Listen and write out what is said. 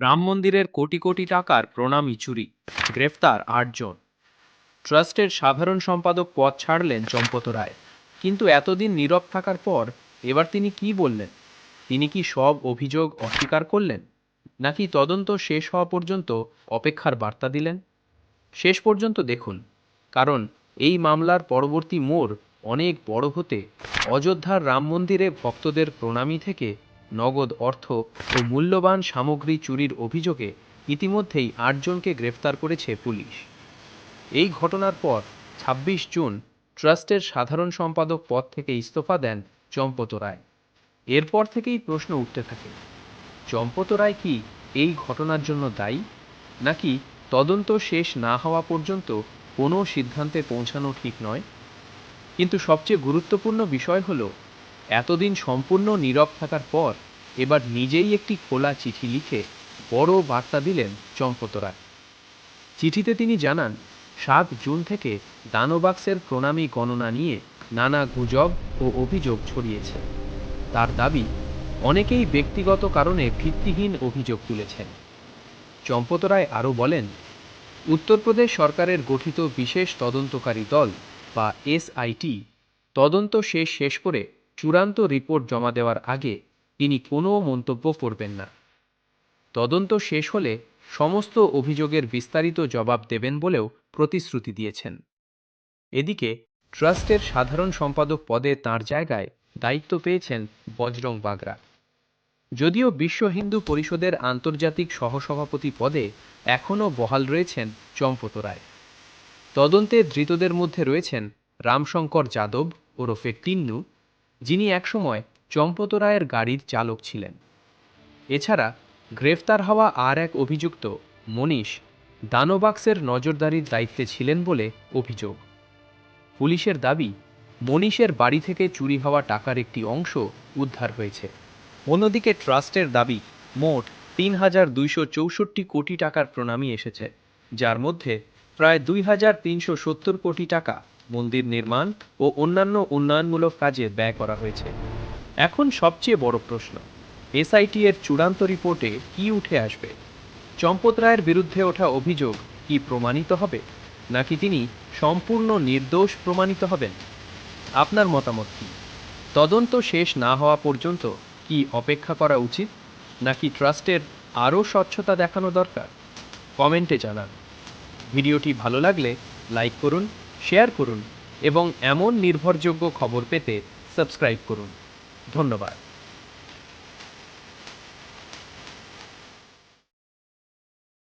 রাম মন্দিরের কোটি কোটি টাকার প্রণামী চুরি, গ্রেফতার ৮ জন। ট্রাস্টের সাধারণ সম্পাদক পদ ছাড়লেন চম্পত রায়। কিন্তু এতদিন নীরব থাকার পর এবার তিনি কি বললেন? তিনি কি সব অভিযোগ অস্বীকার করলেন, নাকি তদন্ত শেষ হওয়া পর্যন্ত অপেক্ষার বার্তা দিলেন? শেষ পর্যন্ত দেখুন, কারণ এই মামলার পরবর্তী মোড় অনেক বড় হতে অযোধ্যার রাম মন্দিরে ভক্তদের প্রণামী থেকে নগদ অর্থ ও মূল্যবান সামগ্রী চুরির অভিযোগে ইতিমধ্যেই ৮ জনকে গ্রেফতার করেছে পুলিশ। এই ঘটনার পর ২৬ জুন ট্রাস্টের সাধারণ সম্পাদক পদ থেকে ইস্তফা দেন চম্পত রায়। এরপর থেকেই প্রশ্ন উঠতে থাকে, চম্পত রায় কি এই ঘটনার জন্য দায়ী, নাকি তদন্ত শেষ না হওয়া পর্যন্ত কোনো সিদ্ধান্তে পৌঁছানো ঠিক নয়? কিন্তু সবচেয়ে গুরুত্বপূর্ণ বিষয় হলো, এতদিন সম্পূর্ণ নীরব থাকার পর এবার নিজেই একটি খোলা চিঠি লিখে বড় বার্তা দিলেন চম্পত রায়। চিঠিতে তিনি জানান, ৭ জুন থেকে দানবাক্সের প্রণামী গণনা নিয়ে নানা গুজব ও অভিযোগ ছড়িয়েছে। তার দাবি, অনেকেই ব্যক্তিগত কারণে ভিত্তিহীন অভিযোগ তুলেছেন। চম্পত রায় আরও বলেন, উত্তরপ্রদেশ সরকারের গঠিত বিশেষ তদন্তকারী দল বা এসআইটি তদন্ত শেষ করে চূড়ান্ত রিপোর্ট জমা দেওয়ার আগে তিনি কোনো মন্তব্য করবেন না। তদন্ত শেষ হলে সমস্ত অভিযোগের বিস্তারিত জবাব দেবেন বলেও প্রতিশ্রুতি দিয়েছেন। এদিকে ট্রাস্টের সাধারণ সম্পাদক পদে তাঁর জায়গায় দায়িত্ব পেয়েছেন বজরং বাগরা। যদিও বিশ্ব হিন্দু পরিষদের আন্তর্জাতিক সহসভাপতি পদে এখনও বহাল রয়েছেন চম্পত রায়। তদন্তে ধৃতদের মধ্যে রয়েছেন রামশঙ্কর যাদব ওরফে টিন্নু, যিনি একসময় চম্পত রায়ের গাড়ির চালক ছিলেন। এছাড়া গ্রেফতার হওয়া আর এক অভিযুক্ত মনীষ দানবাক্সের নজরদারির দায়িত্বে ছিলেন বলে অভিযোগ। পুলিশের দাবি, মনীষের বাড়ি থেকে চুরি হওয়া টাকার একটি অংশ উদ্ধার হয়েছে। অন্যদিকে ট্রাস্টের দাবি, মোট ৩,২৬৪ কোটি টাকার প্রণামী এসেছে, যার মধ্যে প্রায় ২,৩৭০ কোটি টাকা মন্দির নির্মাণ ও অন্যান্য উন্নয়নমূলক কাজে ব্যয় করা হয়েছে। এখন সবচেয়ে বড় প্রশ্ন, এসআইটি এর চূড়ান্ত রিপোর্টে কি উঠে আসবে? চম্পত রায়ের বিরুদ্ধে ওঠা অভিযোগ কি প্রমাণিত হবে, নাকি তিনি সম্পূর্ণ নির্দোষ প্রমাণিত হবেন? আপনার মতামত কি? তদন্ত শেষ না হওয়া পর্যন্ত কি অপেক্ষা করা উচিত, নাকি ট্রাস্টের আরও স্বচ্ছতা দেখানো দরকার? কমেন্টে জানান। ভিডিওটি ভালো লাগলে লাইক করুন, শেয়ার করুন এবং এমন নির্ভরযোগ্য খবর পেতে সাবস্ক্রাইব করুন। ধন্যবাদ।